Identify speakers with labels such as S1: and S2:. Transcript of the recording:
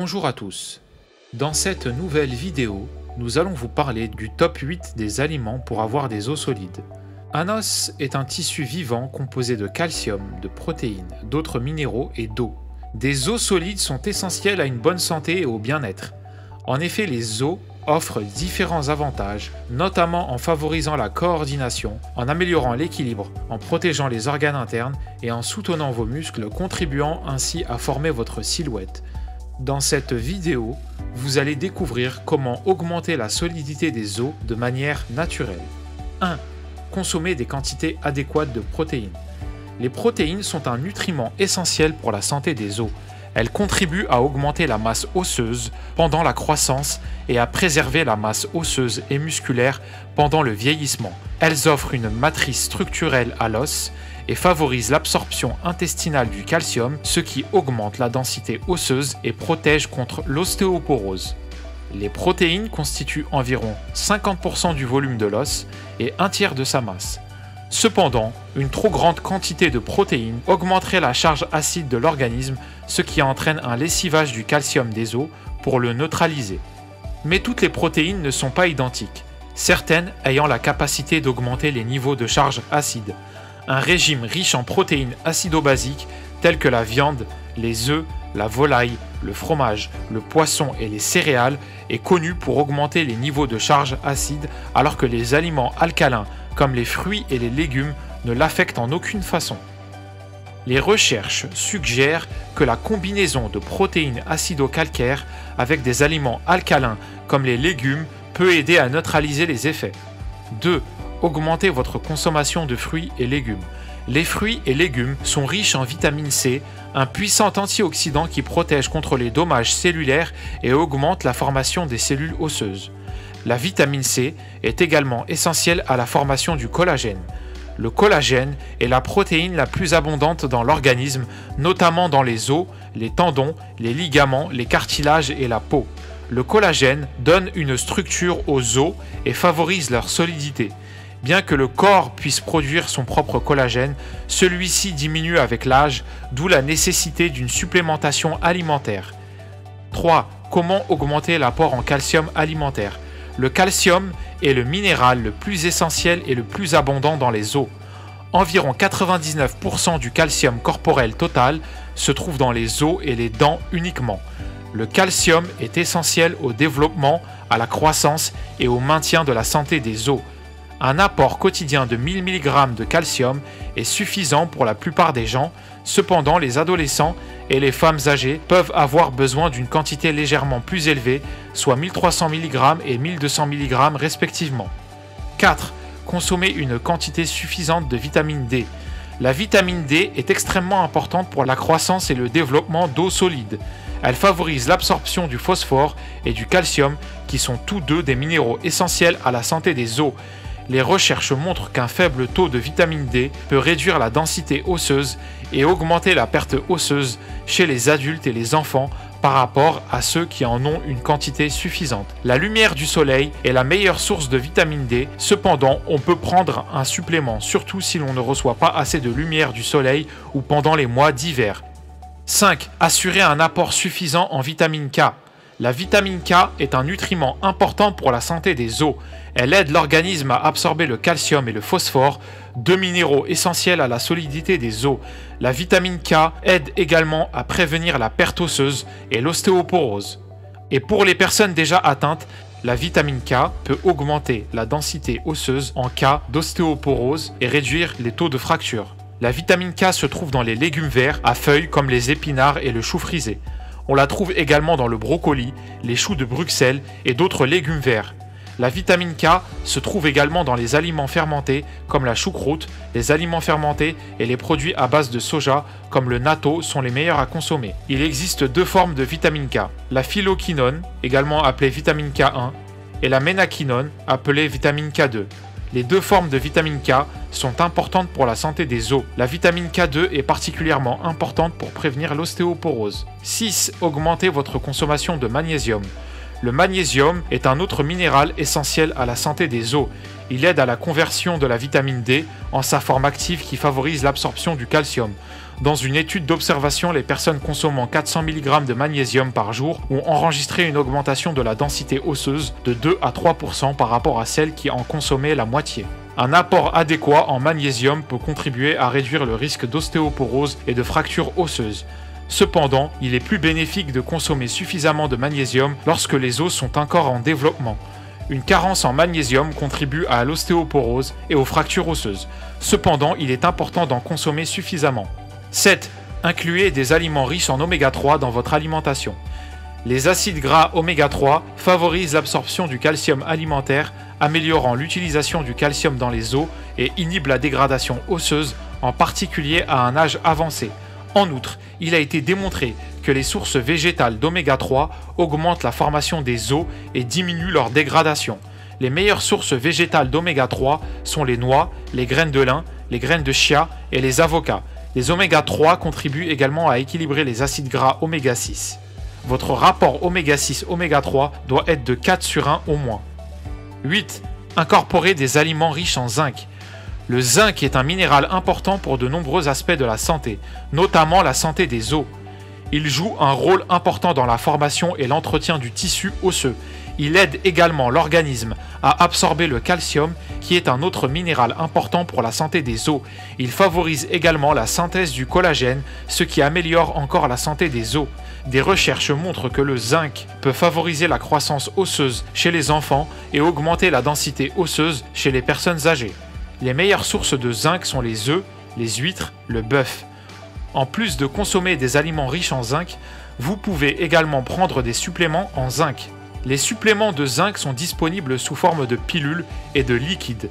S1: Bonjour à tous. Dans cette nouvelle vidéo, nous allons vous parler du top 8 des aliments pour avoir des os solides. Un os est un tissu vivant composé de calcium, de protéines, d'autres minéraux et d'eau. Des os solides sont essentiels à une bonne santé et au bien-être. En effet, les os offrent différents avantages, notamment en favorisant la coordination, en améliorant l'équilibre, en protégeant les organes internes et en soutenant vos muscles, contribuant ainsi à former votre silhouette. Dans cette vidéo, vous allez découvrir comment augmenter la solidité des os de manière naturelle. 1. Consommer des quantités adéquates de protéines. Les protéines sont un nutriment essentiel pour la santé des os. Elles contribuent à augmenter la masse osseuse pendant la croissance et à préserver la masse osseuse et musculaire pendant le vieillissement. Elles offrent une matrice structurelle à l'os et favorisent l'absorption intestinale du calcium, ce qui augmente la densité osseuse et protège contre l'ostéoporose. Les protéines constituent environ 50% du volume de l'os et un tiers de sa masse. Cependant, une trop grande quantité de protéines augmenterait la charge acide de l'organisme, ce qui entraîne un lessivage du calcium des os pour le neutraliser. Mais toutes les protéines ne sont pas identiques, certaines ayant la capacité d'augmenter les niveaux de charge acide. Un régime riche en protéines acido-basiques telles que la viande, les œufs, la volaille, le fromage, le poisson et les céréales est connu pour augmenter les niveaux de charge acide, alors que les aliments alcalins comme les fruits et les légumes ne l'affectent en aucune façon. Les recherches suggèrent que la combinaison de protéines acido-calcaires avec des aliments alcalins comme les légumes peut aider à neutraliser les effets. 2. Augmentez votre consommation de fruits et légumes. Les fruits et légumes sont riches en vitamine C, un puissant antioxydant qui protège contre les dommages cellulaires et augmente la formation des cellules osseuses. La vitamine C est également essentielle à la formation du collagène. Le collagène est la protéine la plus abondante dans l'organisme, notamment dans les os, les tendons, les ligaments, les cartilages et la peau. Le collagène donne une structure aux os et favorise leur solidité. Bien que le corps puisse produire son propre collagène, celui-ci diminue avec l'âge, d'où la nécessité d'une supplémentation alimentaire. 3. Comment augmenter l'apport en calcium alimentaire? Le calcium est le minéral le plus essentiel et le plus abondant dans les os. Environ 99% du calcium corporel total se trouve dans les os et les dents uniquement. Le calcium est essentiel au développement, à la croissance et au maintien de la santé des os. Un apport quotidien de 1000 mg de calcium est suffisant pour la plupart des gens, cependant les adolescents et les femmes âgées peuvent avoir besoin d'une quantité légèrement plus élevée, soit 1300 mg et 1200 mg respectivement. 4. Consommer une quantité suffisante de vitamine D. La vitamine D est extrêmement importante pour la croissance et le développement d'os solides. Elle favorise l'absorption du phosphore et du calcium qui sont tous deux des minéraux essentiels à la santé des os. Les recherches montrent qu'un faible taux de vitamine D peut réduire la densité osseuse et augmenter la perte osseuse chez les adultes et les enfants par rapport à ceux qui en ont une quantité suffisante. La lumière du soleil est la meilleure source de vitamine D, cependant on peut prendre un supplément, surtout si l'on ne reçoit pas assez de lumière du soleil ou pendant les mois d'hiver. 5. Assurer un apport suffisant en vitamine K. La vitamine K est un nutriment important pour la santé des os. Elle aide l'organisme à absorber le calcium et le phosphore, deux minéraux essentiels à la solidité des os. La vitamine K aide également à prévenir la perte osseuse et l'ostéoporose. Et pour les personnes déjà atteintes, la vitamine K peut augmenter la densité osseuse en cas d'ostéoporose et réduire les taux de fracture. La vitamine K se trouve dans les légumes verts à feuilles comme les épinards et le chou frisé. On la trouve également dans le brocoli, les choux de Bruxelles et d'autres légumes verts. La vitamine K se trouve également dans les aliments fermentés comme la choucroute, les aliments fermentés et les produits à base de soja comme le natto sont les meilleurs à consommer. Il existe deux formes de vitamine K, la phyloquinone, également appelée vitamine K1, et la ménaquinone, appelée vitamine K2. Les deux formes de vitamine K sont importantes pour la santé des os. La vitamine K2 est particulièrement importante pour prévenir l'ostéoporose. 6. Augmentez votre consommation de magnésium. Le magnésium est un autre minéral essentiel à la santé des os. Il aide à la conversion de la vitamine D en sa forme active qui favorise l'absorption du calcium. Dans une étude d'observation, les personnes consommant 400 mg de magnésium par jour ont enregistré une augmentation de la densité osseuse de 2 à 3% par rapport à celles qui en consommaient la moitié. Un apport adéquat en magnésium peut contribuer à réduire le risque d'ostéoporose et de fractures osseuses. Cependant, il est plus bénéfique de consommer suffisamment de magnésium lorsque les os sont encore en développement. Une carence en magnésium contribue à l'ostéoporose et aux fractures osseuses. Cependant, il est important d'en consommer suffisamment. 7. Incluez des aliments riches en oméga 3 dans votre alimentation. Les acides gras oméga 3 favorisent l'absorption du calcium alimentaire, améliorant l'utilisation du calcium dans les os et inhibent la dégradation osseuse, en particulier à un âge avancé. En outre, il a été démontré que les sources végétales d'oméga 3 augmentent la formation des os et diminuent leur dégradation. Les meilleures sources végétales d'oméga 3 sont les noix, les graines de lin, les graines de chia et les avocats. Les oméga 3 contribuent également à équilibrer les acides gras oméga 6. Votre rapport oméga 6 oméga 3 doit être de 4 sur 1 au moins. 8. Incorporez des aliments riches en zinc. Le zinc est un minéral important pour de nombreux aspects de la santé, notamment la santé des os. Il joue un rôle important dans la formation et l'entretien du tissu osseux. Il aide également l'organisme à absorber le calcium, qui est un autre minéral important pour la santé des os. Il favorise également la synthèse du collagène, ce qui améliore encore la santé des os. Des recherches montrent que le zinc peut favoriser la croissance osseuse chez les enfants et augmenter la densité osseuse chez les personnes âgées. Les meilleures sources de zinc sont les œufs, les huîtres, le bœuf. En plus de consommer des aliments riches en zinc, vous pouvez également prendre des suppléments en zinc. Les suppléments de zinc sont disponibles sous forme de pilules et de liquides.